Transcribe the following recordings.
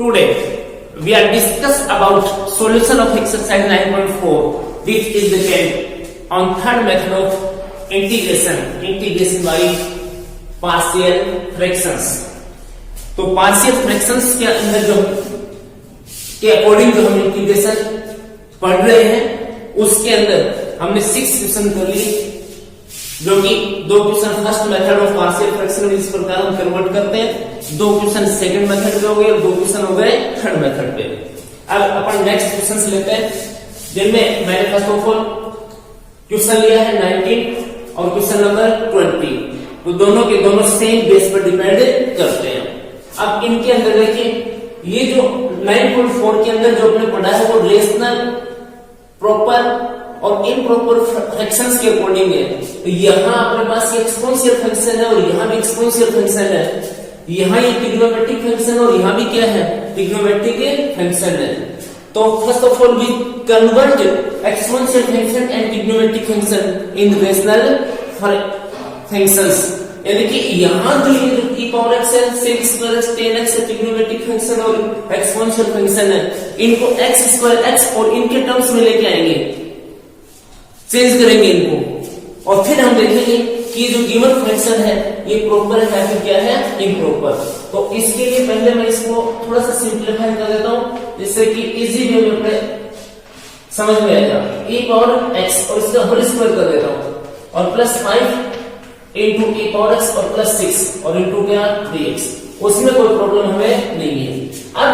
Today we are discuss about solution of exercise 9.4, which is depend on third method of integration by partial fractions. तो partial fractions के अंदर जो के according जो हम integration पढ़ रहे हैं उसके अंदर हमने 6 क्वेश्चन कर लिए, जो कि 2 question first method of partial fraction इस प्रकार हम कन्वर्ट करते हैं, 2 क्वेश्चन सेकंड मेथड पे हो गए और 2 क्वेश्चन हो गए थर्ड मेथड पे। अब अपन नेक्स्ट क्वेश्चन लेते हैं, जिनमें मैंने फर्स्ट ऑफ ऑल क्वेश्चन लिया है 19 और क्वेश्चन नंबर 20, तो दोनों के दोनों सेम बेस पर डिपेंड करते हैं। अब इनके अंदर देखिए, ये जो 9.4 के अंदर जो हमने पढ़ा है वो रेशनल, प्रॉपर और इम्प्रॉपर फ्रैक्शंस के अकॉर्डिंग है। तो यहाँ अपने पास ये एक्सपोनेंशियल फंक्शन है और यहाँ भी एक्सपोनेंशियल फंक्शन है, यहाँ ये ट्रिग्नोमेट्रिक फंक्शन और यहाँ भी क्या है, ट्रिग्नोमेट्रिक फंक्शन है। तो first of all we convert exponential function and trigonometric function in rational functions, यानी कि यहाँ जो ये e पावर x है, sec square x, tan x trigonometric function और एक्सपोनेंशियल फंक्शन है, इनको x स्क्वायर x और इनके टर्म्स में लेके आएंगे, चेंज करेंगे इनको, और फिर हम देखेंगे कि जो गिवन फंक्शन है ये प्रॉपर है या फिर क्या है, इम्प्रॉपर। तो इसके लिए पहले मैं इसको थोड़ा सा सिंप्लीफाई कर देता हूं, जिससे कि इजी वे में अपने समझ में आएगा। e पावर x और इसका होल स्क्वायर कर देता हूं और plus 5 into e power x और प्लस 6 और इंटू क्या, 3x, उसमें कोई प्रॉब्लम हमें नहीं है। अब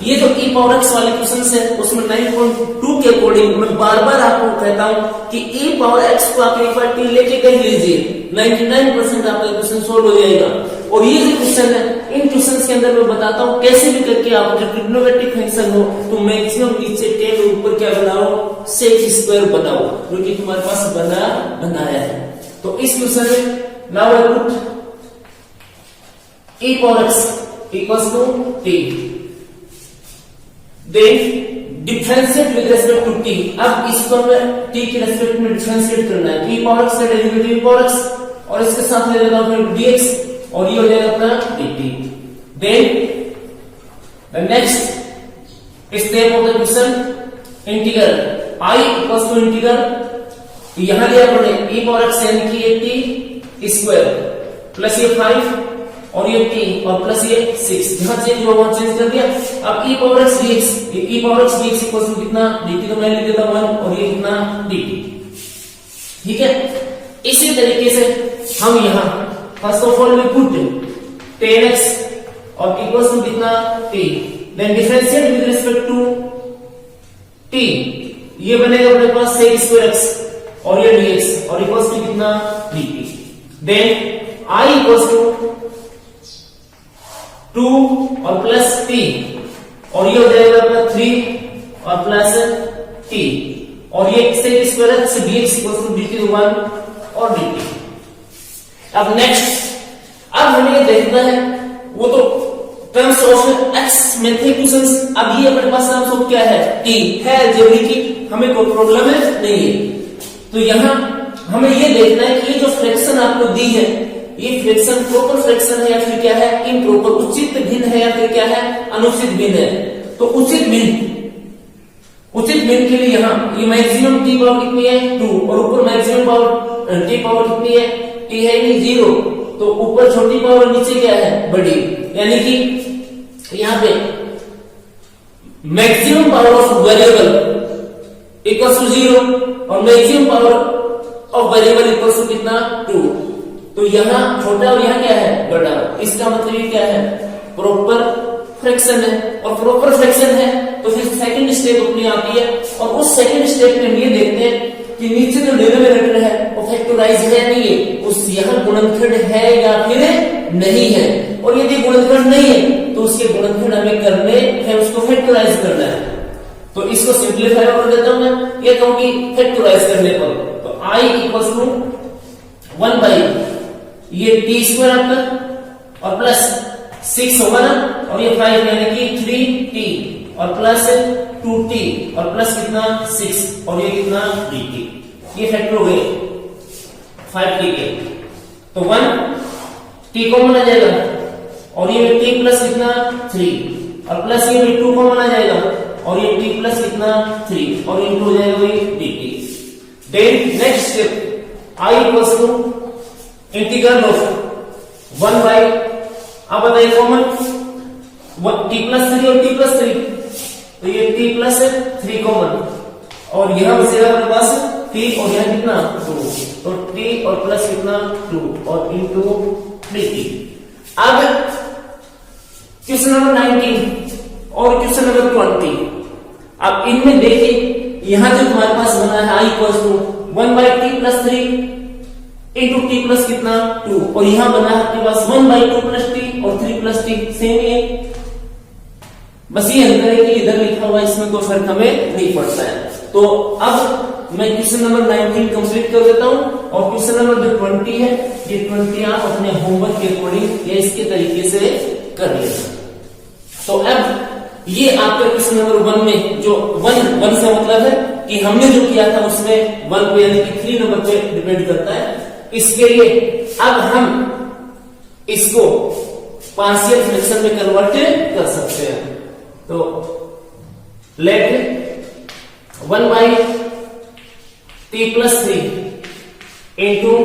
ये जो e पावर x वाले क्वेश्चन है उसमें 9.2 के अकॉर्डिंग मैं बार बार आपको कहता हूं कि e पावर x को आप एक बार t लेके कह लीजिए, 99% आपका क्वेश्चन सोल्व हो जाएगा। और ये जो क्वेश्चन है, इन क्वेश्चन के अंदर मैं बताता हूं कैसे भी करके आप जो ट्रिग्नोमेट्रिक फंक्शन हो तो मैक्सिमम नीचे tan ऊपर क्या बनाओ, sec स्क्वायर बनाओ, जो कि तुम्हारे पास बनाया है। तो इस क्वेश्चन में now I put e power x equals to t, then differentiate with respect to t। अब इसको हमें t के रेस्पेक्ट में डिफरेंशिएट करना है, e पावर x का डेरिवेटिव e पावर x और इसके साथ ले लेता हूं फिर dx और ये हो जाएगा अपना dt। Then the next step of the question, integral i equals to integral, यहां लिया हमने e पावर x यानी कि ये t स्क्वायर प्लस ये 5 और ये t और प्लस ये 6, जहां चेंज हुआ वहां चेंज कर दिया। अब e power x dx, e power x dx equal to कितना, dt तो मैं लिख देता हूं 1 और ये कितना dt, ठीक है। इसी तरीके से हम यहां first of all we put tan x और इक्वल टू कितना t, then differentiate with respect to t, ये बनेगा अपने पास sec स्क्वायर x और ये dx और इक्वल टू कितना dt। Then i equal to 2 और प्लस t और ये हो जाएगा अपना 3 और प्लस t और ये sec square x dx equal to dt 1 और dt। अब नेक्स्ट, अब हमें ये देखना है वो तो टर्म्स ऑफ x में थे क्वेश्चंस, अब ये अपने पास टर्म्स ऑफ क्या है, t है, जबकि कि हमें कोई प्रॉब्लम है नहीं है। तो यहां हमें ये देखना है कि ये जो फ्रैक्शन आपको दी है ये फ्रैक्शन प्रॉपर फ्रैक्शन है या फिर क्या है, इम्प्रॉपर, उचित भिन्न है या फिर क्या है, अनुचित भिन्न है। तो उचित भिन्न के लिए यहाँ ये मैक्सिमम t पावर कितनी है 2 और ऊपर मैक्सिमम पावर t पावर कितनी है, t है नहीं 0, तो ऊपर छोटी पावर नीचे क्या है, बड़ी, यानी कि यहाँ पे maximum power of variable equals to 0 और maximum power of variable equals to कितना 2। तो यहाँ छोटा और यहाँ क्या है, बड़ा, इसका मतलब ये क्या है, प्रॉपर फ्रैक्शन है, और प्रॉपर फ्रैक्शन है तो फिर सेकंड स्टेप अपनी आती है, और उस सेकंड स्टेप में हम ये देखते हैं कि नीचे जो डिनोमिनेटर है वो फैक्टराइज है नहीं है, उस यहाँ गुणनखंड है या फिर नहीं है, और यदि गुणनखंड नहीं है तो उसके गुणनखंड हमें करने हैं, उसको फैक्टराइज करना है। तो इसको सिंप्लीफाई कर देता हूं मैं, ये कहूं कि फैक्टराइज करने पर तो i इक्वल्स टू 1 बाई ये t स्क्वायर आपका और प्लस 6 होगा ना, और ये 5 यानी कि 3t और प्लस 2t और प्लस कितना 6 और ये कितना dt, ये फैक्टर हो गए 5t के। तो 1 t कॉमन आ जाएगा और ये t प्लस कितना 3 और प्लस ये भी 2 कॉमन आ जाएगा और ये t प्लस कितना 3 और इनटू हो जाएगा वही dt। Then next step I equals to integral of 1 by, अब बताइए कॉमन t प्लस 3 और t प्लस 3, तो ये t प्लस 3 कॉमन और यहां बचेगा अपने पास t और यहां कितना 2, तो t और प्लस कितना 2 और इनटू dt। अब क्वेश्चन नंबर 19 और क्वेश्चन नंबर 20, अब इनमें देखिए यहां जो हमारे पास बना है I equals to 1 by t plus 3 into t plus कितना 2 और यहां बना है आपके पास 1 बाई 2 प्लस टी और 3 प्लस टी, सेम ही है, बस ये अंतर है कि इधर लिखा हुआ है इसमें कोई फर्क हमें नहीं पड़ता है। तो अब मैं क्वेश्चन नंबर 19 कंप्लीट कर देता हूं और क्वेश्चन नंबर जो 20 है ये 20 आप अपने होमवर्क के अकॉर्डिंग या इसके तरीके से कर लेना। तो अब ये आपका क्वेश्चन नंबर 1 में जो 1 से मतलब है कि हमने जो किया था उसमें 1 को यानी कि 3 नंबर पे डिपेंड करता है। इसके लिए अब हम इसको पार्शियल फ्रैक्शन में कन्वर्ट कर सकते हैं। तो let 1 by t plus 3 into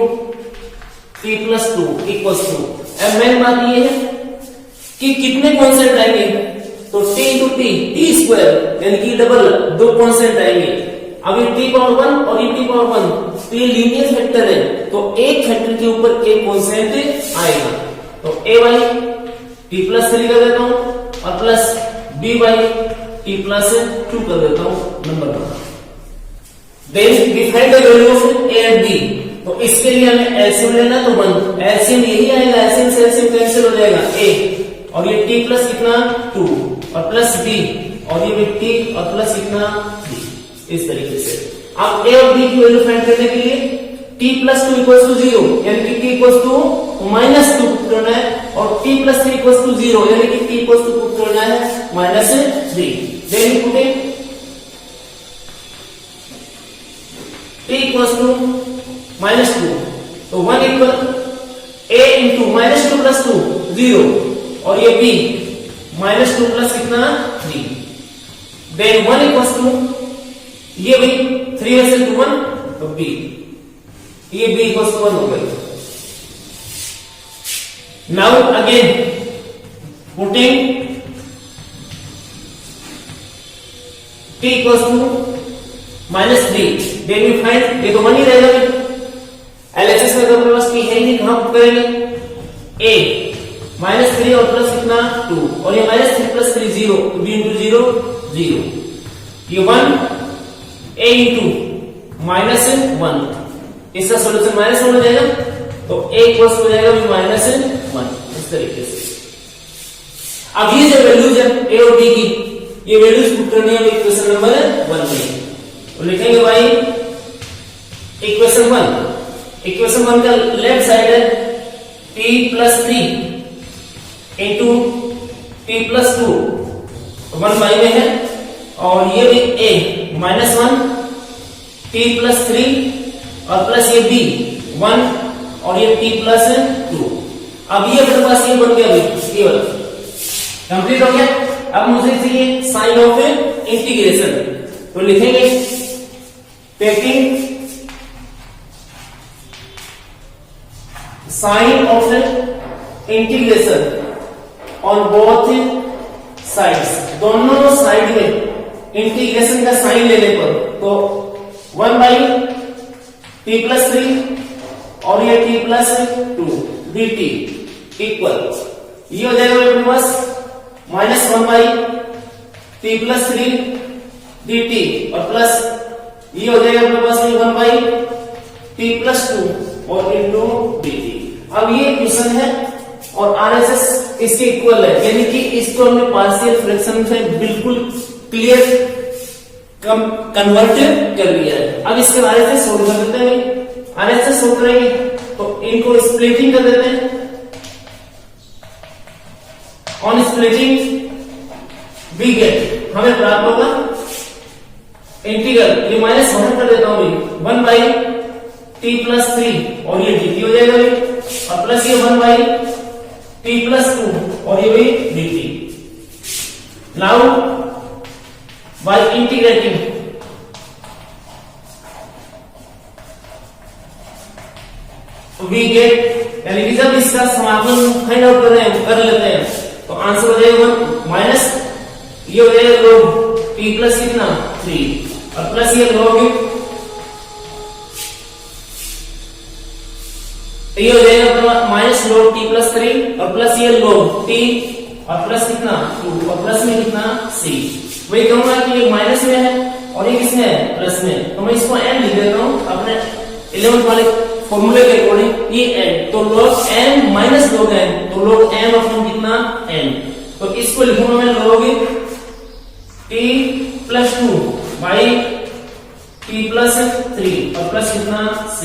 t plus 2 equals to, अब मेन बात ये है कि कितने कॉन्स्टेंट आएंगे, तो t इंटू टी स्क्वायर यानी कि डबल 2 कॉन्स्टेंट आएंगे। अब ये t पावर 1 और ये t पावर 1 तो ये लीनियर फैक्टर है, तो एक फैक्टर के ऊपर एक कॉन्स्टेंट आएगा, तो a बाई टी प्लस 3 कर देता हूं और plus b by t plus 2 कर देता हूं number 1। Then we find the value of a and b, तो इसके लिए हमें एलसीएम लेना, तो 1 एलसीएम यही आएगा, एलसीएम से एलसीएम कैंसिल हो जाएगा, a और ये t प्लस कितना 2 और प्लस b और ये भी t और प्लस कितना 3, इस तरीके से। अब a और b की वैल्यू फाइंड करने के लिए t प्लस 2 इक्वल्स टू 0 यानी कि t equals to minus 2 put करना है और t प्लस 3 इक्वल्स टू 0 यानी कि t इक्वल्स टू पुट करना है minus 3। Then you put t equals to minus 2, तो 1 equal a into minus 2 plus 2 0 और ये b माइनस 2 प्लस कितना 3। देन 1 इक्वल्स टू ये भी 3 में से 2 1 तो b, ये b इक्वल्स टू 1 हो गया। Now again putting t equals to minus 3, then we find, ये तो 1 ही रहेगा, एलएचएस में तो अपने पास p है ही नहीं, कहां पुट करेंगे a माइनस 3 और प्लस कितना 2 और ये माइनस 3 प्लस 3 0, तो b इंटू 0 0, ये 1 a इंटू माइनस 1, इसका सोल्यूशन माइनस 1 हो जाएगा, तो a प्लस हो जाएगा माइनस 1, इस तरीके से। अब ये जो वैल्यूज है a और b की, ये वैल्यूज पुट करनी है इक्वेशन नंबर 1 में, तो लिखेंगे भाई इक्वेशन 1 का लेफ्ट साइड है t plus 3 into t plus 2 1 by में है और ये भी a माइनस 1 टी प्लस 3 और प्लस ये b 1 और ये t प्लस 2। अब ये अपने पास ये बन गया, अभी ये कंप्लीट हो गया। अब मुझे चाहिए साइन ऑफ इंटीग्रेशन, तो लिखेंगे taking sign of integration on both sides, दोनों साइड में इंटीग्रेशन का साइन लेने पर, तो 1 बाई टी प्लस 3 और ये टी प्लस 2 dt इक्वल, ये हो जाएगा मेरे पास minus 1 by t plus 3 dt और प्लस ये हो जाएगा मेरे पास 1 बाई टी प्लस 2 और इंटू dt। अब ये क्वेश्चन है और आरएसएस इसके इक्वल है, यानी कि इसको हमने पार्शियल फ्रैक्शन से बिल्कुल क्लियर कन्वर्ट कर लिया है। अब इसके आरएसएस सोल्व कर देते हैं, आरएसएस सोल्व करेंगे तो इनको स्प्लिटिंग कर देते हैं, ऑन स्प्लिटिंग वी गेट, हमें प्राप्त होगा इंटीग्रल, ये माइनस 1 कर देता हूं 1 बाई टी प्लस 3 और ये dt हो जाएगा और प्लस ये 1 बाई टी प्लस 2 और ये भी dt। Now by integrating we get, यानी कि जब इसका समाकलन फाइंड आउट कर लेते हैं तो आंसर हो जाएगा 1 माइनस ये हो जाएगा log t प्लस कितना 3 और प्लस ये log ये हो जाएगा माइनस log t प्लस 3 और प्लस ये log t और प्लस कितना 2 और प्लस में कितना c। वही कहूंगा कि ये माइनस में है और ये किसमें है प्लस में, तो मैं इसको n लिख देता हूं अपने 11th वाले फॉर्मूले के अकॉर्डिंग। ये n तो log m minus log n, तो log m अपॉन कितना n, तो इसको लिखूंगा मैं log t plus 2 by t plus 3 और प्लस कितना c।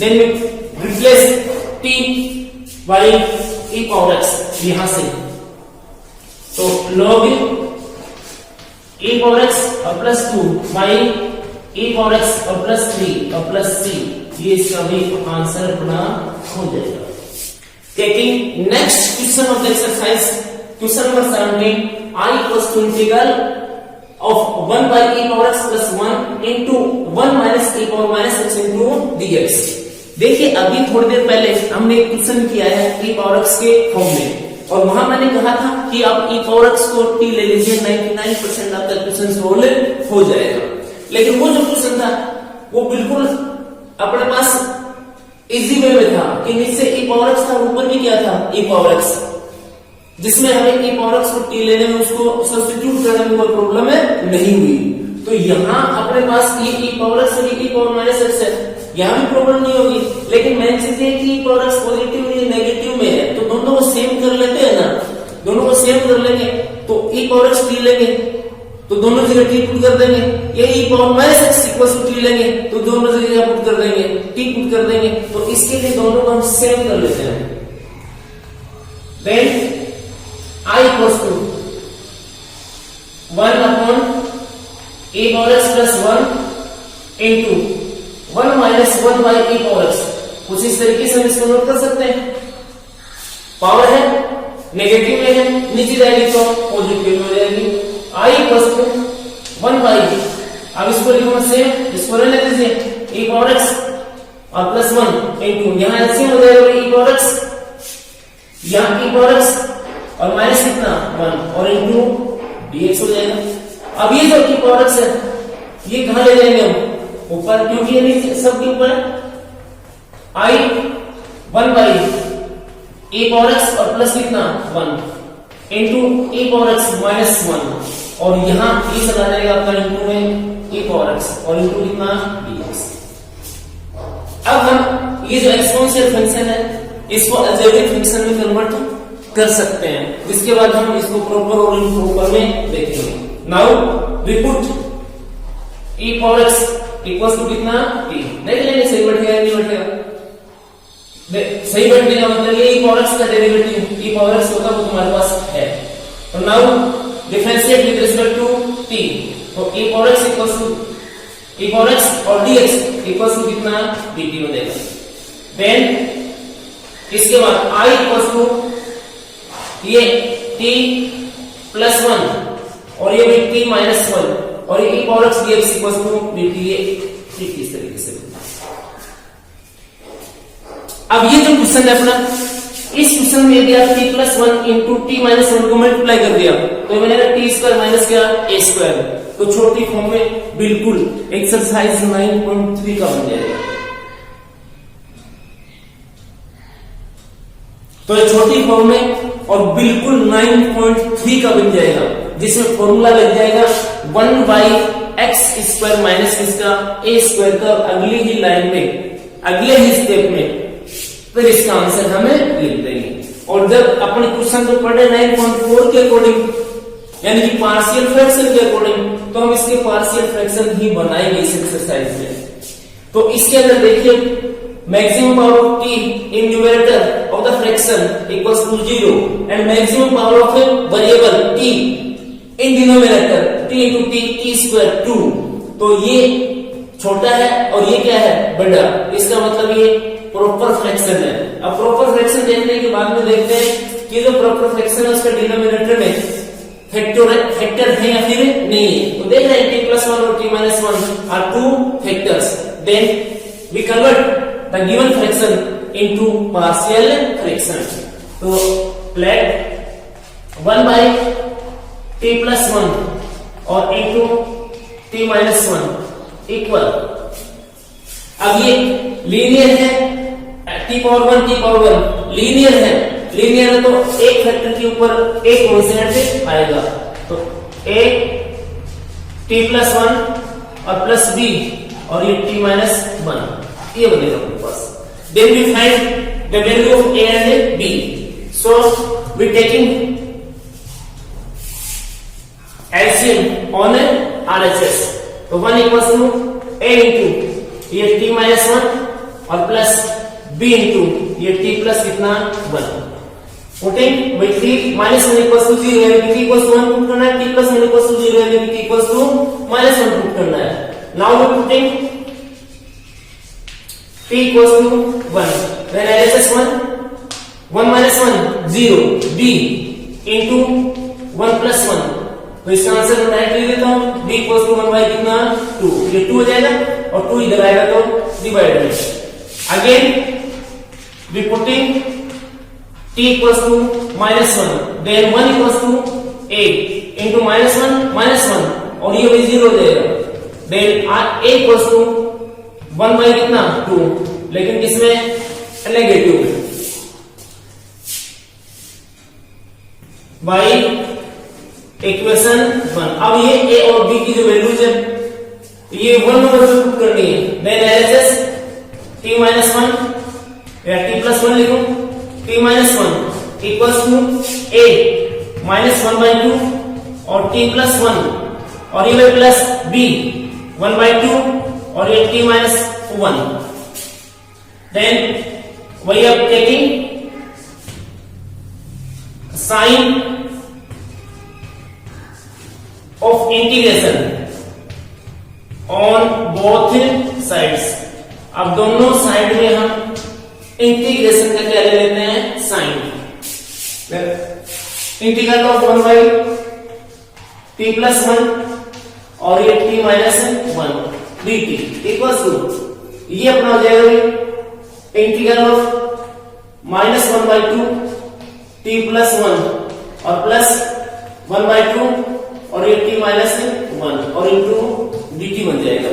Then we replace t by e power x यहां से, तो log e पावर x और plus 2 by e power x और प्लस 3 और प्लस c, ये इसका भी आंसर अपना हो जाएगा। Taking next question of the exercise, question number 17, I equals to integral of 1 by e power x plus 1 into 1 minus e power minus x into dx। देखिए अभी थोड़ी देर पहले हमने एक क्वेश्चन किया है e पावर x के फॉर्म में, और वहां मैंने कहा था कि आप e पावर x को t ले लीजिए, 99% आपका क्वेश्चन सोल्व हो जाएगा। लेकिन वो जो क्वेश्चन था वो बिल्कुल अपने पास इजी वे में था कि नीचे e पावर x था, ऊपर भी क्या था e पावर x, जिसमें हमें e पावर x को t लेने में उसको सब्स्टिट्यूट करने में कोई प्रॉब्लम नहीं हुई। तो यहाँ अपने पास ये e पावर x और e पावर माइनस x है, यहाँ भी प्रॉब्लम नहीं होगी। लेकिन मेन चीज है कि e पावर x पॉजिटिव या नेगेटिव में है, तो दोनों को सेम कर लेते हैं ना, दोनों को सेम कर लेंगे तो e पावर x t लेंगे तो दोनों जगह t पुट कर देंगे, ये e power minus x equal to t लेंगे तो दोनों जगह पुट कर देंगे, t पुट कर देंगे, तो इसके लिए दोनों को हम सेम कर लेते हैं। Then I equals to 1 upon e power x plus 1 into 1 minus 1 by e power x। कुछ इस तरीके से हम इसको नोट कर सकते हैं, पावर है नेगेटिव में है, नीचे जाएगी तो पॉजिटिव में हो जाएगी। I इक्वल्स टू 1 बाई, अब इसको लिखूंगा सेम, इसको रहने दीजिए e पावर x और प्लस 1 इंटू यहां एलसीएम हो जाएगा e पावर x, यहां e पावर x और माइनस कितना 1 और इंटू dx हो जाएगा। अब ये जो e पावर x है ये कहां ले जाएंगे हम ऊपर, क्योंकि ये नीचे सबके ऊपर है। I 1 by e power x और प्लस कितना 1 into e power x minus 1 और यहां ये चला जाएगा आपका इंटू में e पावर x और इंटू कितना dx। अब हम ये जो एक्सपोनेंशियल फंक्शन है इसको अलजेब्रिक फंक्शन में कन्वर्ट कर सकते हैं, जिसके बाद हम इसको प्रॉपर और इम्प्रॉपर में देखेंगे। Now we put e power x equals to कितना t, देख लेंगे सही बैठेगा नहीं बैठेगा, सही बैठने का मतलब ये e पावर x का डेरिवेटिव e पावर x होगा वो तुम्हारे पास है। तो now differentiate with respect to t, तो e power x equals to e power x और dx इक्वल्स टू कितना dt हो जाएगा। देन इसके बाद I इक्वल्स टू ये t प्लस 1 और ये भी t माइनस 1 और ये e power x dx equals to dt, ये ठीक इस तरीके से। अब ये जो क्वेश्चन है अपना, इस क्वेश्चन में यदि आप t plus 1 into t minus 1 को मल्टीप्लाई कर दिया तो ये बनेगा t स्क्वायर माइनस क्या a स्क्वायर, तो छोटी फॉर्म में बिल्कुल एक्सरसाइज 9.3 का बन जाएगा। तो ये छोटी फॉर्म में और बिल्कुल 9.3 का बन जाएगा, जिसमें फॉर्मूला लग जाएगा 1 बाई एक्स स्क्वायर माइनस इसका a स्क्वायर का अगली ही लाइन में, अगले ही स्टेप में, फिर इसका आंसर हमें लिख देंगे। और जब अपने क्वेश्चन को पढ़े 9.4 के अकॉर्डिंग यानी कि पार्शियल फ्रैक्शन के अकॉर्डिंग, तो हम इसके पार्शियल फ्रैक्शन ही बनाएंगे इस एक्सरसाइज में। तो इसके अंदर देखिए maximum power of t in numerator of the fraction equals to 0 and maximum power of a variable t in denominator t into t square 2, तो ये छोटा है और ये क्या है बड़ा, इसका मतलब ये प्रॉपर फ्रैक्शन है। अब प्रॉपर फ्रैक्शन देखने के बाद में देखते हैं कि जो प्रॉपर फ्रैक्शन है उसका डिनोमिनेटर में फैक्टर है या फिर नहीं है। तो देख रहे हैं t plus 1 और t minus 1 are two factors. Then we convert the given fraction into partial fraction. तो let 1 by t plus 1 और into t minus 1 इक्वल, अब ये लीनियर है, t power 1 t power 1 linear है, लीनियर है तो एक फैक्टर के ऊपर एक कांस्टेंट आएगा। तो a t plus 1 और प्लस b और ये t minus 1 ये बनेगा अपने पास। Then we find the value of a and b. So we taking LCM on RHS. तो 1 equals to a into ये t minus 1 और प्लस b into ये t plus कितना 1। Putting by t minus 1 equals to 0 यानी t equals to 1 put करना है, t plus 1 equals to 0 यानी t equals to minus 1 put करना है। Now we putting t equals to 1 when LHS 1 minus 1 0 b into 1 plus 1। तो इसका answer मैं direct लिख देता हूं, b equals to 1 by कितना 2, ये 2 हो जाएगा और 2 इधर आएगा तो डिवाइड में। Again we putting t equals to minus 1 then 1 equals to a into minus 1 और ये भी 0 हो जाएगा। then a equals to 1 by कितना 2, लेकिन किसमें नेगेटिव by इक्वेशन 1। अब ये a और b की जो वैल्यूज है ये 1 नंबर पे पुट करनी है। then LHS t minus 1 या t plus 1 लिखो, t minus 1 equals to a minus 1 by 2 और t plus 1 और ये प्लस b 1 by 2 और ये t minus 1। then we are taking sign of integration on both sides। अब दोनों साइड में हम इंटीग्रेशन का क्या ले लेते हैं sign. Integral of 1 by t plus 1 और ये t minus 1 dt equals to ये अपना हो जाएगा integral of minus 1 by 2 t plus 1 और प्लस 1 बाई 2 और ये t माइनस 1 और इंटू dt बन जाएगा।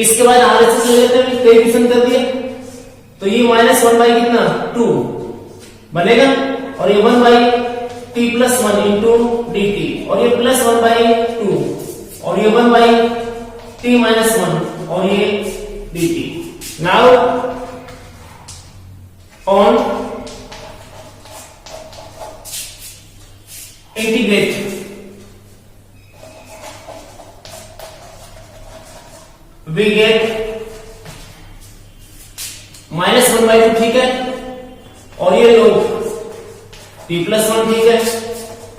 इसके बाद RHS ले लेते हैं, कोएफिशिएंट कर दिए तो ये माइनस 1 बाई कितना 2 बनेगा और ये 1 by t plus 1 into dt और ये प्लस 1 बाई 2 और ये 1 बाई t माइनस 1 और ये dt। Now on integrate we get minus 1 by 2 ठीक है और ये लोग t प्लस 1 ठीक है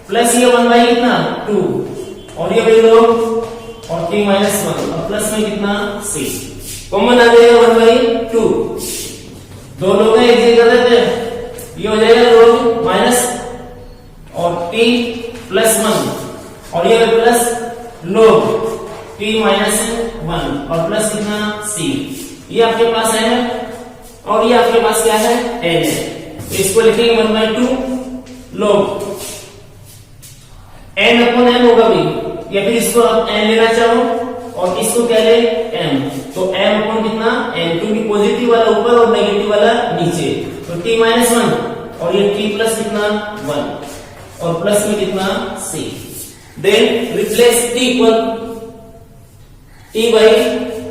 प्लस ये 1 बाई कितना 2 और ये भी लोग और t माइनस 1 और प्लस में कितना c कॉमन आ जाएगा 1 बाई 2। दो लोग हैं एक जगह देते हैं ये हो जाएगा लोग माइनस और t प्लस 1 और ये प्लस लोग t माइनस 1 और प्लस कितना c ये आपके पास है और ये आपके पास क्या है n है। इसको लिखेंगे 1 बाई 2 लोग n अपॉन m होगा भी या फिर इसको आप n लेना चाहो और इसको क्या ले m तो m अपॉन कितना n क्योंकि पॉजिटिव वाला ऊपर और नेगेटिव वाला नीचे तो t माइनस 1 और ये t प्लस कितना 1 और प्लस में कितना c। Then replace t equal t by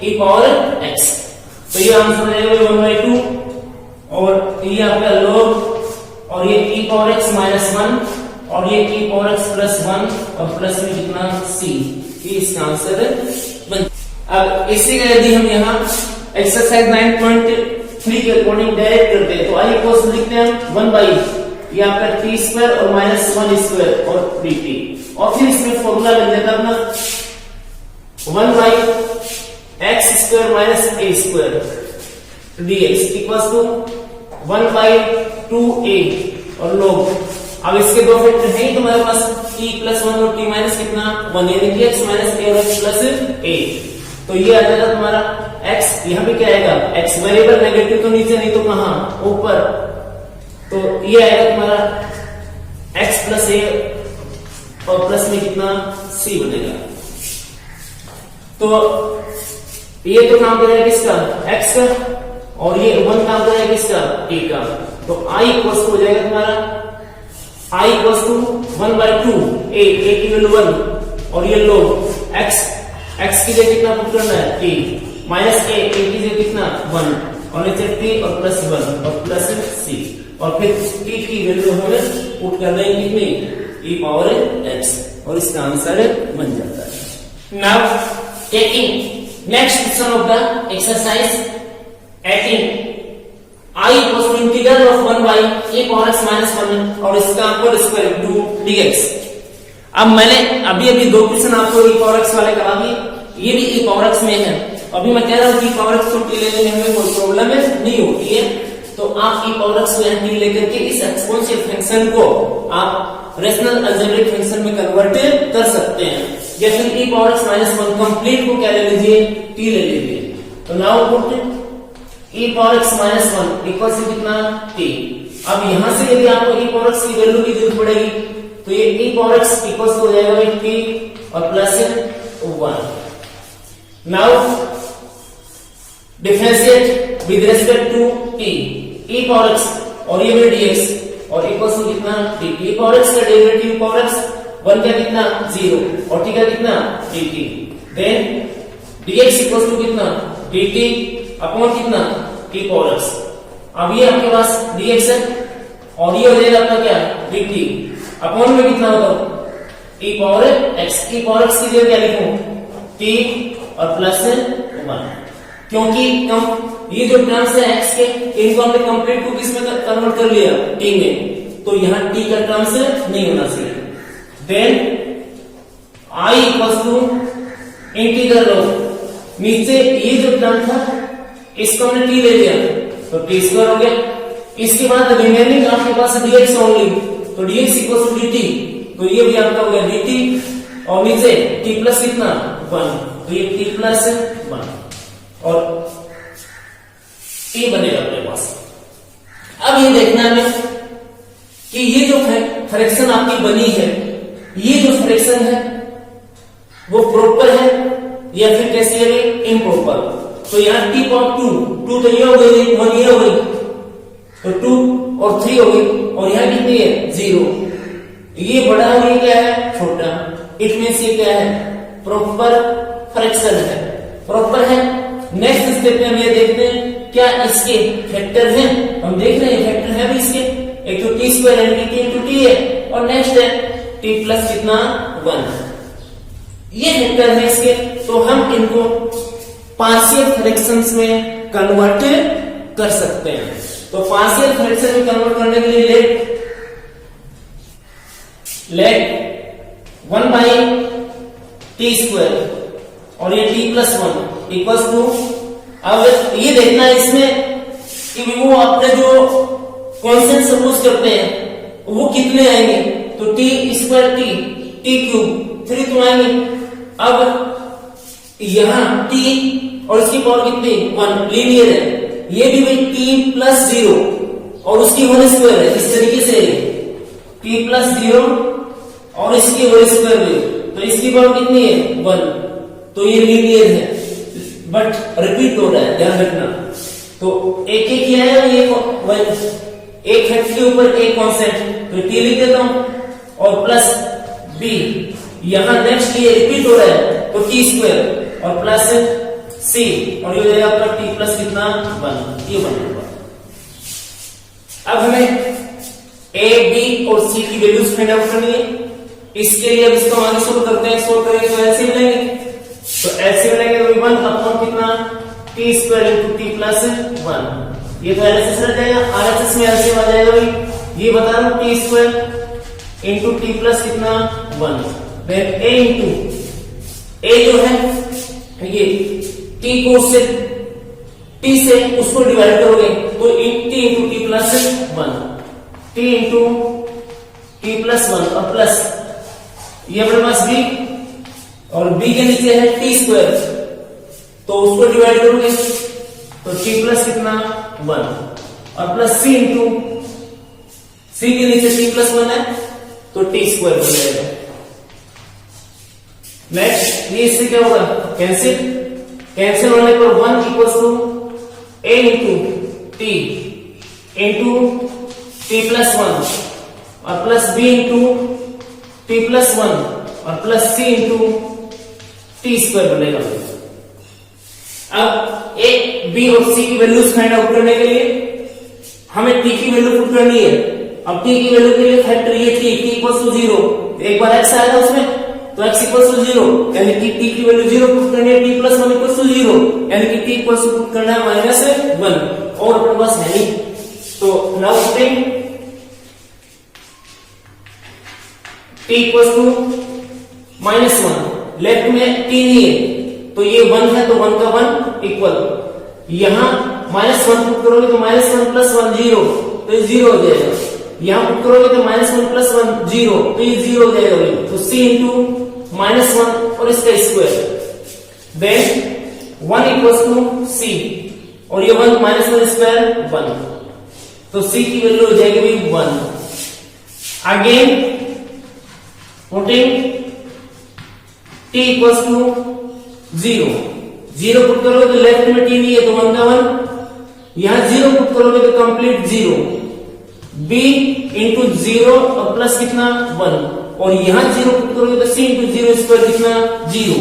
e power x तो ये आंसर रहेगा 1 बाई 2 और ये आपका log और ये e पावर x माइनस 1 और ये e पावर x प्लस 1 और प्लस में कितना c ये इसका आंसर बन। अब इसी का यदि हम यहाँ एक्सरसाइज 9.3 के अकॉर्डिंग डायरेक्ट करते हैं तो आइए क्वेश्चन लिखते हैं 1 बाई ये आपका t स्क्वायर और माइनस 1 स्क्वायर और dt और फिर इसमें फॉर्मूला लग जाता है अपना 1 by x square minus a square dx equals to 1 by 2a और log अब इसके दो फैक्टर हैं तुम्हारे पास, t प्लस 1 और t माइनस कितना 1, यानी कि x माइनस a और x प्लस a। तो ये आ जाएगा तुम्हारा x, यहाँ पे क्या आएगा x वेरिएबल नेगेटिव तो नीचे नहीं तो कहां ऊपर, तो ये आएगा तुम्हारा x प्लस a और प्लस में कितना c बनेगा। तो ये तो काम करेगा किसका x का, और ये 1 काम करेगा किसका a का। तो i इक्वल्स हो जाएगा तुम्हारा i इक्वल्स टू 1/2 a की वैल्यू 1, और ये लो x की जगह कितना पुट करना है t माइनस a की जगह कितना 1, और नीचे t और प्लस 1 और प्लस c, और फिर t की वैल्यू हमें पुट करना है कितनी e पावर x, और इसका आंसर बन जाता है। Now taking next question of the exercise 18, i equals to integral of 1 by a power x minus 1 और इसका होल स्क्वायर इनटू dx। अब मैंने अभी दो क्वेश्चन आपको e पावर x वाले करा दिए, ये भी e पावर x में है। अभी मैं कह रहा हूं कि e पावर x को t लेने में हमें कोई प्रॉब्लम नहीं होती है, तो आप e पावर x को t लेकर के इस एक्सपोनेंशियल फंक्शन को आप रेशनल अलजेब्रिक फंक्शन में कन्वर्ट कर सकते हैं, या फिर e power x minus 1 complete को क्या ले लीजिए t ले लीजिए। तो now put e power x minus 1 equal से कितना t। अब यहां से यदि आपको e पावर x की वैल्यू की जरूरत पड़ेगी तो ये e पावर x इक्वल हो जाएगा t और plus 1। Now differentiate with respect to t, e power x और ये भी dx, और इक्वल टू कितना t। e पावर x का डेरिवेटिव e पावर x 1 का कितना 0 और t का कितना dt, then dx equal to कितना dt अपॉन कितना t पावर x। अब ये आपके पास dx है और ये हो जाएगा आपका क्या dt अपॉन में कितना होगा e power x। e power x की जगह क्या लिखूं t और प्लस 1, क्योंकि ये जो टर्म्स है x के इनको हमने कंप्लीट को किस में कन्वर्ट कर लिया t में, तो यहाँ t का टर्म्स नहीं होना चाहिए। Then i equals to integral of, नीचे ये जो टर्म था इसको हमने t ले लिया तो t स्क्वायर हो गया, इसके बाद रिमेनिंग आपके पास dx ओनली, तो dx इक्वल्स टू dt, तो ये भी आपका हो गया dt, और नीचे t प्लस कितना 1, तो ये t प्लस 1 और t बनेगा अपने पास। अब ये देखना है कि ये जो फ्रैक्शन आपकी बनी है, ये जो फ्रैक्शन है वो प्रॉपर है या फिर कैसी है इम्प्रॉपर। तो यहाँ t पावर 2 तो ये हो गई 1 ये हो गई, तो 2 और 3 हो गई, और यहाँ कितनी है 0, ये बड़ा और ये क्या है छोटा, इट मींस ये क्या है प्रॉपर फ्रैक्शन है, प्रॉपर है। नेक्स्ट स्टेप में हम ये देखते हैं क्या इसके फैक्टर हैं, हम देख रहे हैं फैक्टर है भी इसके, एक तो टी स्क्वायर यानी टी इंटू टी है, और नेक्स्ट है टी प्लस कितना 1, ये फैक्टर है इसके। तो हम इनको पार्शियल फ्रैक्शंस में कन्वर्ट कर सकते हैं। तो पार्शियल फ्रैक्शन में कन्वर्ट करने के लिए लेट 1 बाई टी स्क्वायर और ये t प्लस 1 इक्वल्स टू, अब ये देखना है इसमें कि वो अपने जो कॉन्स्टेंट सपोज करते हैं वो कितने आएंगे, तो t स्क्वायर t क्यूब 3 तो आएंगे। अब यहां t और इसकी पावर कितनी 1 लीनियर है, ये भी भाई t प्लस 0 और उसकी होल स्क्वायर है, इस तरीके से t प्लस 0 और इसकी होल स्क्वायर है, तो इसकी पावर कितनी है 1, तो ये लीनियर है बट रिपीट हो रहा है, ध्यान रखना। तो एक एक किया है ये एक हेड के ऊपर एक कांस्टेंट, तो t लिख देता हूं और प्लस b, यहां नेक्स्ट ये रिपीट हो रहा है तो t स्क्वायर और प्लस c, और ये हो जाएगा आपका t प्लस कितना 1, ये बनेगा। अब हमें a b और c की वैल्यूज फाइंड आउट करनी है, इसके लिए अब इसको आगे सोल्व करते हैं, सोल्व करेंगे तो ऐसे मिलेंगे, तो ऐसे मिलेंगे तो 1 अपॉन कितना t square into t plus 1, ये तो एलएचएस रह जाएगा, आरएचएस में एलसीएम आ जाएगा भाई, ये बता रहा हूं t square into t plus कितना 1, देन a इंटू a जो है ये t को उससे t से उसको डिवाइड करोगे तो t into t plus 1, t into t T plus one और प्लस ये अपने पास बी और बी के नीचे है टी स्क्वायर, तो उसको डिवाइड करोगे तो टी प्लस कितना 1 और प्लस सी इंटू सी के नीचे टी प्लस 1 है तो टी स्क्वायर बन जाएगा। नेक्स्ट ये इससे क्या होगा कैंसिल, कैंसिल होने पर 1 equals to a into t plus 1 और plus b into t plus 1 और plus c into t square बनेगा। अब ए बी और सी की वैल्यूज फाइंड आउट करने के लिए हमें टी की वैल्यू पुट करनी है। अब टी की वैल्यू के लिए फैक्टर ये टी इक्वल्स टू 0, एक बार एक्स आया था उसमें तो x इक्वल्स टू 0 यानी कि t की वैल्यू 0 पुट करनी है, t प्लस 1 इक्वल्स टू 0 यानी कि t इक्वल्स टू पुट करना है माइनस 1 और अपने पास है नहीं। तो now putting t equals to minus 1, left में t नहीं है तो ये 1 है तो 1 का 1 इक्वल, यहां माइनस 1 पुट करोगे तो माइनस 1 प्लस 1 0 तो ये 0 हो जाएगा, यहां पुट करोगे तो माइनस 1 प्लस 1 0 तो ये 0 हो जाएगा। तो c इंटू माइनस 1 और इसका square then 1 equals to c और ये 1 माइनस 1 स्क्वायर 1 तो c की वैल्यू हो जाएगी भाई 1। Again putting t equals to 0 put करोगे तो लेफ्ट में t नहीं है तो 1 का 1, यहां 0 पुट करोगे तो कंप्लीट 0, b इंटू 0 और प्लस कितना 1 और यहां 0 पुट करोगे तो c इंटू 0 स्क्वायर कितना 0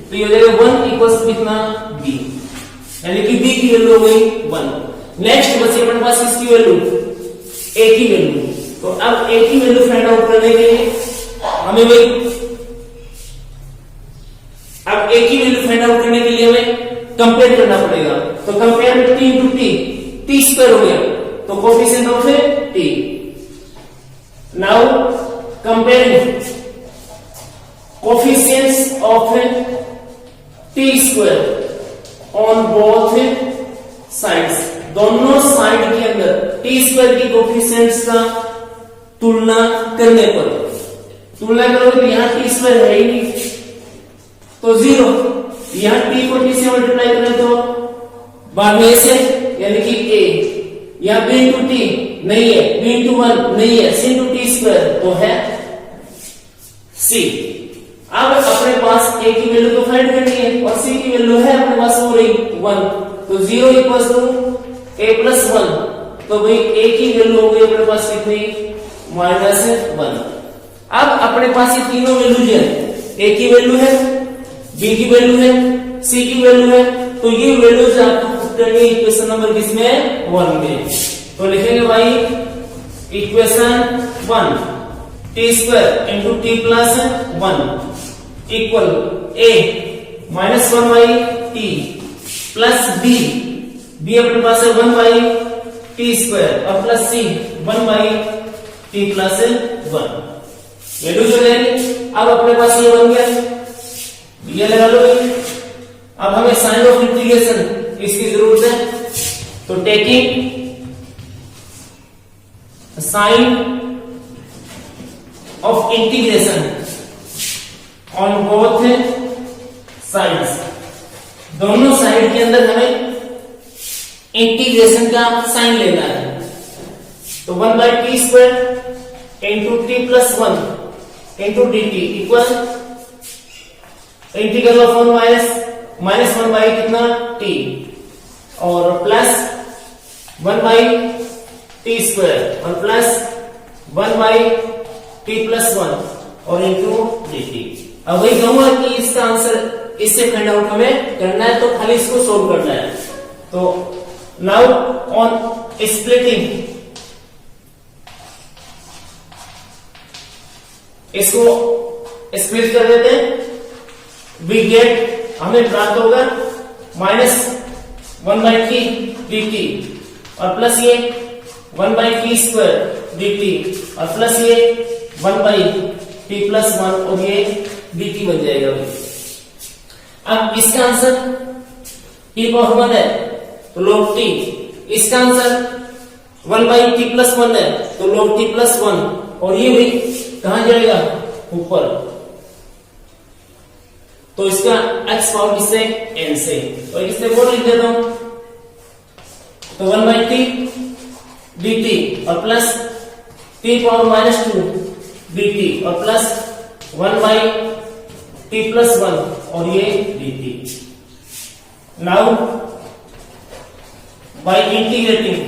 तो ये हो जाएगा 1 इक्वल्स कितना b यानी कि b की वैल्यू हो गई 1। नेक्स्ट बची अपने पास इसकी वैल्यू a की वैल्यू, तो अब a की वैल्यू फाइंड आउट करने के लिए हमें वही अब a की वैल्यू फाइंड आउट करने के लिए हमें कंपेयर करना पड़ेगा। तो कंपेयर में t इंटू टी स्क्वायर हो गया तो coefficient of t। Now comparing coefficients of t square on both sides, दोनों साइड के अंदर t स्क्वायर की कोफिशिएंट्स का तुलना करने पर, तुलना करोगे तो यहां t स्क्वायर है ही नहीं तो 0, यहां t को t से मल्टीप्लाई करें तो बाद में से यानी कि a, यहां b इंटू टी नहीं है, b इंटू 1 नहीं है, c इंटू टी स्क्वायर तो है c। अब अपने पास a की वैल्यू तो फाइंड करनी है और c की वैल्यू है अपने पास हो रही 1 तो 0 इक्वल्स टू a प्लस 1 तो भाई a की वैल्यू हो गई अपने पास कितनी माइनस 1। अब अपने पास ये तीनों वैल्यूज है, a की वैल्यू है, b की वैल्यू है, c की वैल्यू है, तो ये वैल्यूज आपको पुट करनी है इक्वेशन नंबर किसमें 1 में। तो लिखेंगे भाई equation 1 T square into t plus 1 equal a minus 1 by t plus b अपने पास है 1 बाई टी स्क्वायर और plus c 1 by t plus 1 values हो जाएगी। अब अपने पास ये बन गया, ये लगा लो। अब हमें साइन ऑफ इंटीग्रेशन इसकी जरूरत है तो taking sign of integration on both sides, दोनों साइड के अंदर हमें इंटीग्रेशन का साइन लेना है तो 1 by T square into t plus 1 into D T equal integral of 1 minus 1 by कितना टी और प्लस 1 बाई टी स्क्वायर और प्लस 1 बाई टी प्लस 1 और इंटू डी टी। अब वही कहूंगा कि इसका आंसर इससे फाइंड आउट हमें करना है तो खाली इसको सोल्व करना है। तो नाउ ऑन स्प्लिटिंग इसको स्प्लिट कर देते हैं, वी गेट हमें प्राप्त होगा minus 1 by T D T और प्लस ये 1 by T square D T और प्लस ये 1 बाई टी प्लस 1 और ये डी टी बन जाएगा। अब इसका आंसर टी पावर 1 है तो log टी, इसका आंसर 1 बाई टी प्लस 1 है तो log टी प्लस 1 और ये भी कहां जाएगा, ऊपर। तो इसका x पावर किससे, n से। तो इससे वो लिख देता हूं, तो 1/t dt और प्लस t पावर -2 dt और प्लस 1/t+1 और ये dt। Now by integrating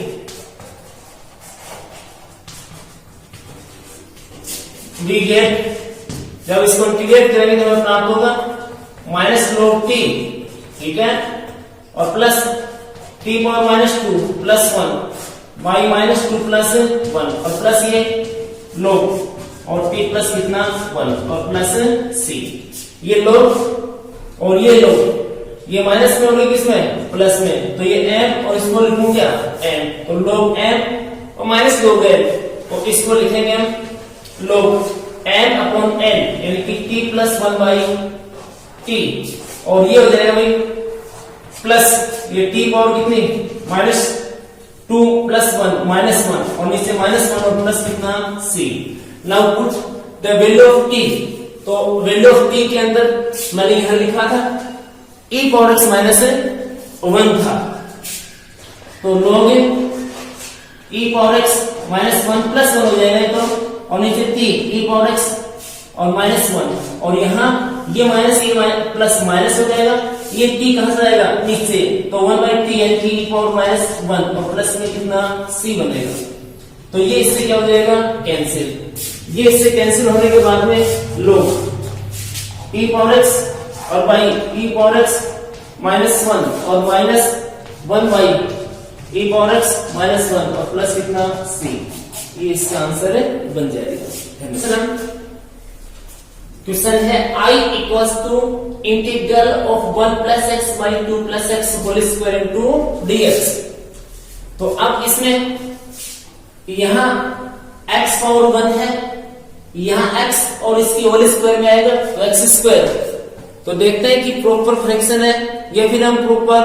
we get, जब इसको इंटीग्रेट करेंगे तो हमें प्राप्त होगा -log t, ठीक है, और प्लस t पावर -2 + 1 बाई -2 + 1 और प्लस ये log और t प्लस कितना 1 और प्लस c, ये log और ये log, ये माइनस में होगी किसमें, प्लस में, तो ये m और इसको लिखूं क्या, n, तो log m और माइनस log n, तो इसको लिखेंगे हम log n/n यानी कि t + 1/t, और ये हो जाएगा भाई प्लस ये t पावर कितनी -2 + 1 -1 और नीचे -1 और प्लस कितना c। Now put the value of t, तो वैल्यू ऑफ t के अंदर मैंने यहां लिखा था e पावर x -1 था, तो log e पावर x -1 + 1 हो जाएगा, तो और नीचे t e पावर x और -1 और यहाँ ये माइनस ये प्लस माइनस हो जाएगा, ये t कहां से आएगा, नीचे, तो 1/t यानी कि e पावर -1 और प्लस में कितना c बनेगा, तो ये इससे क्या हो जाएगा, कैंसिल। ये इससे कैंसिल होने के बाद में log e पावर x और बाई e पावर x -1 और -1/e पावर x -1 और प्लस कितना c, ये इसका आंसर बन जाएगा। क्वेश्चन है I = integral of 1 + x / 2 + x whole square into dx। तो अब इसमें यहां x पावर 1 है, यहां x और इसकी होल स्क्वायर में आएगा तो x²। तो देखते हैं कि प्रॉपर फ्रैक्शन है या फिर हम प्रॉपर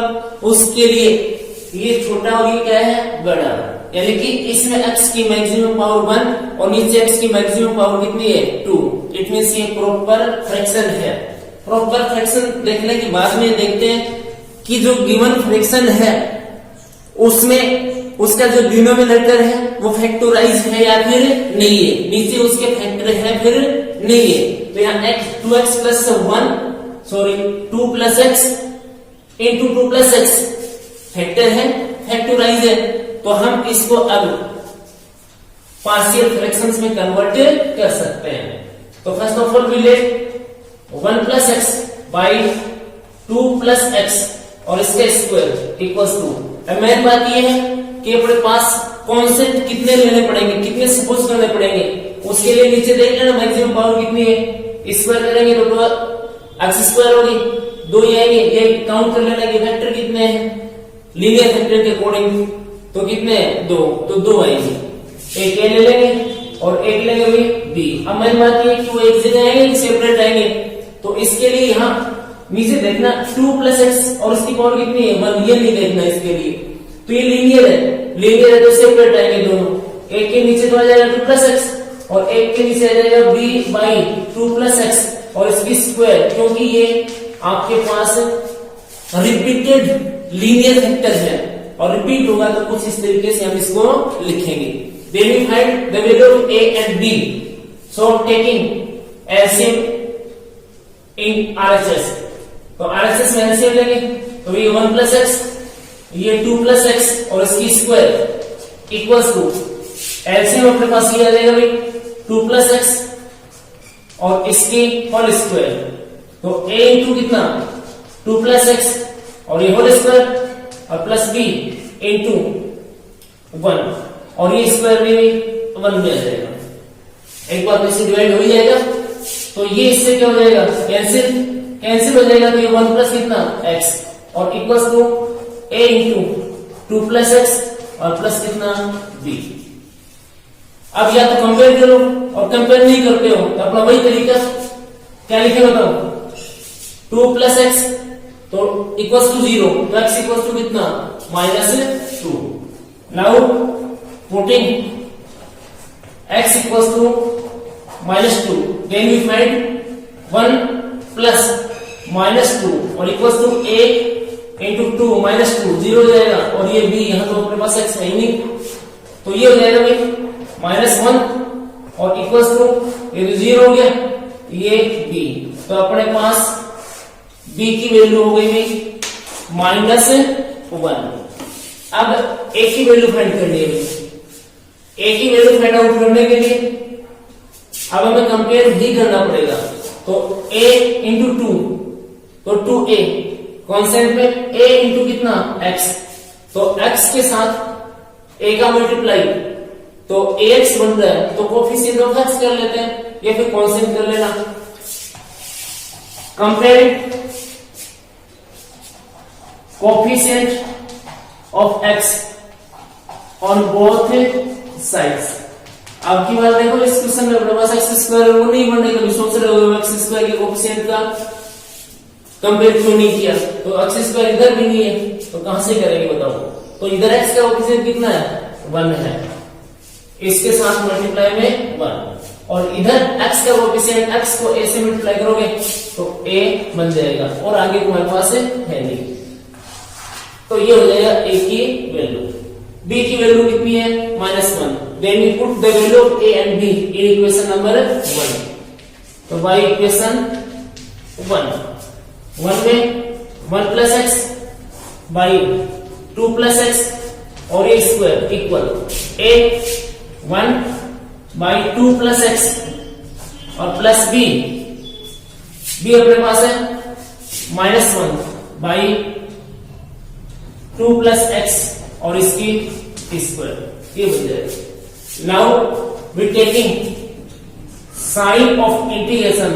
उसके लिए ये छोटा और ये क्या है, बड़ा, यानी कि इसमें x की मैक्सिमम पावर 1 और नीचे x की मैक्सिमम पावर कितनी है, 2। इट मींस ये प्रॉपर फ्रैक्शन है। प्रॉपर फ्रैक्शन देखने के बाद में देखते हैं कि जो गिवन फ्रैक्शन है उसमें उसका जो डिनोमिनेटर है वो फैक्टराइज है या फिर नहीं है, नीचे उसके फैक्टर है फिर नहीं है। तो यहाँ 2x + 2 + x * 2 + x फैक्टर है, फैक्टराइज है, तो हम इसको अब पार्शियल फ्रैक्शंस में कन्वर्ट कर सकते हैं। तो first of all we let 1 + x / 2 + x और इसका स्क्वायर इक्वल्स टू, अब मेन बात ये है कि अपने पास कांस्टेंट कितने लेने पड़ेंगे, कितने सपोज करने पड़ेंगे, उसके लिए नीचे देख लेना मैक्सिमम पावर कितनी है, स्क्वायर करेंगे तो x² होगी, 2 ही आएंगे, ये काउंट कर लेना कि फैक्टर कितने हैं लीनियर फैक्टर के अकॉर्डिंग, तो कितने हैं 2, तो 2 आएंगे, एक ए ले लेंगे और एक लेंगे भी बी। अब मेन बात ये कि वो एक जगह आएंगे सेपरेट आएंगे, तो इसके लिए यहाँ नीचे देखना 2 + x और उसकी पावर कितनी है 1, ये नहीं देखना इसके लिए, तो ये लीनियर है तो सेपरेट आएंगे दोनों, एक के नीचे तो आ जाएगा 2 + x और एक के नीचे आ जाएगा b/2 + x और इसकी स्क्वायर, क्योंकि ये आपके पास रिपीटेड लीनियर फैक्टर है और रिपीट होगा तो कुछ इस तरीके से हम इसको लिखेंगे। Then we find the value of a and b, so taking LCM in RHS, तो RHS में LCM लेंगे तो ये 1 + x, ये 2 + x और इसकी स्क्वायर इक्वल्स टू LCM अपने पास ये आ जाएगा भाई 2 + x और इसकी होल स्क्वायर, तो a इंटू कितना 2 + x और ये होल स्क्वायर और प्लस b इंटू 1 और ये स्क्वायर भी 1 में आ जाएगा, एक बार तो इसे डिवाइड हो ही जाएगा, तो ये इससे क्या हो जाएगा कैंसिल हो जाएगा, तो ये 1 + कितना x और equals to a into 2 + x और प्लस कितना b। अब या तो कंपेयर करो और कंपेयर नहीं करते हो तो अपना वही तरीका क्या लिखे बताओ, 2 + x तो इक्वल्स टू 0, तो x इक्वल्स टू कितना -2। Now putting x equals to -2, then we find 1 plus -2 और इक्वल्स टू a इंटू 2 -2 0 हो जाएगा, और ये b, यहां तो अपने पास x है ही नहीं, तो ये हो जाएगा भाई -1 और इक्वल्स टू, ये तो 0 हो गया, ये b, तो अपने पास b की वैल्यू हो गई भाई -1। अब a की वैल्यू फाइंड करनी है, a की वैल्यू फाइंड आउट करने के लिए अब हमें कंपेयर भी करना पड़ेगा, तो a इंटू 2, तो 2a कांस्टेंट में a इंटू कितना x, तो x के साथ a का मल्टीप्लाई, तो ax बन रहा है, तो कोफिशिएंट ऑफ x कर लेते हैं या फिर कांस्टेंट कर लेना। Compare coefficient of x on both sides. अब की बात देखो, इस क्वेश्चन में अपने पास x स्क्वायर वो नहीं बनने का, सोच रहे हो x स्क्वायर के कोफिशिएंट का कंपेयर क्यों नहीं किया, तो x स्क्वायर इधर भी नहीं है, तो कहां से करेंगे बताओ। तो इधर x का कोफिशिएंट कितना है 1 है, इसके साथ मल्टीप्लाई में 1, और इधर x का कोफिशिएंट x को a से मल्टीप्लाई करोगे तो a बन जाएगा, और आगे तुम्हारे पास है नहीं, तो ये हो जाएगा a की वैल्यू। b की वैल्यू कितनी है -1, then we put the value of a and b in equation number 1, तो बाय इक्वेशन 1 में 1 plus x by 2 plus x और a square equal a 1 by 2 plus x और प्लस b अपने पास है -1 by 2 plus x और इसकी square, ये बन जाएगा। Now we taking sign of integration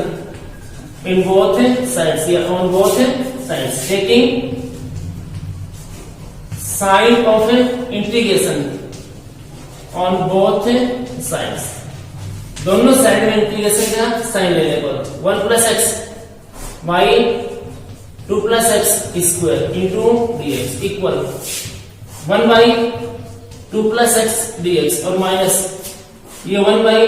in both sides या on both sides, taking sign of integration on both sides, दोनों साइड में इंटीग्रेशन का साइन लेने पर 1 plus x by 2 plus x square into dx equal 1 by 2 plus x dx और minus ये 1 by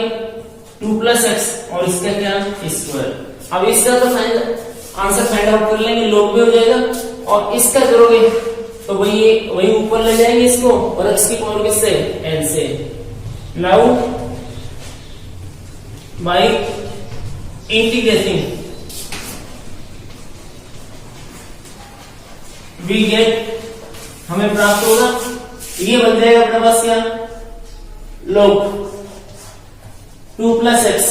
2 plus x और इसका क्या स्क्वायर। अब इसका तो आंसर फाइंड आउट कर लेंगे, लॉग में हो जाएगा, और इसका करोगे तो वही ऊपर ले जाएंगे इसको, और x की पावर किससे n से। Now by integrating we get, हमें प्राप्त होगा, ये बन जाएगा अपने पास क्या log 2 प्लस एक्स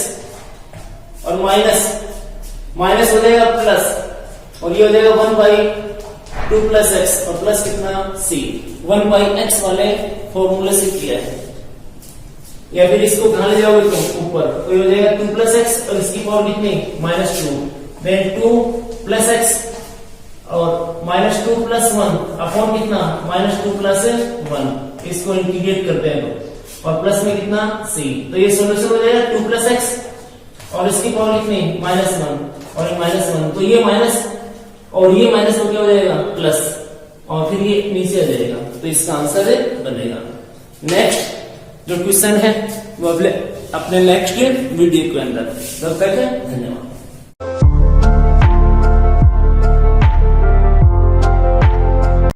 और माइनस हो जाएगा प्लस, और ये हो जाएगा 1 बाई 2 प्लस एक्स और प्लस कितना c, 1 बाई एक्स वाले फॉर्मूले से किया है, या फिर इसको कहां ले जाओगे तुम ऊपर, तो ये हो जाएगा 2 प्लस एक्स और इसकी पावर कितनी -2, देन 2 प्लस एक्स और -2 प्लस 1 अपॉन कितना -2 प्लस 1, इसको इंटीग्रेट करते हैं तो, और प्लस में कितना c, तो ये सॉल्यूशन हो जाएगा 2 प्लस एक्स और इसकी पावर कितनी -1 और -1, तो ये माइनस और ये माइनस हो क्या हो जाएगा प्लस, और फिर ये नीचे आ जाएगा, तो इसका आंसर बनेगा। नेक्स्ट जो क्वेश्चन है वो अपने नेक्स्ट वीडियो के अंदर, तब तक धन्यवाद।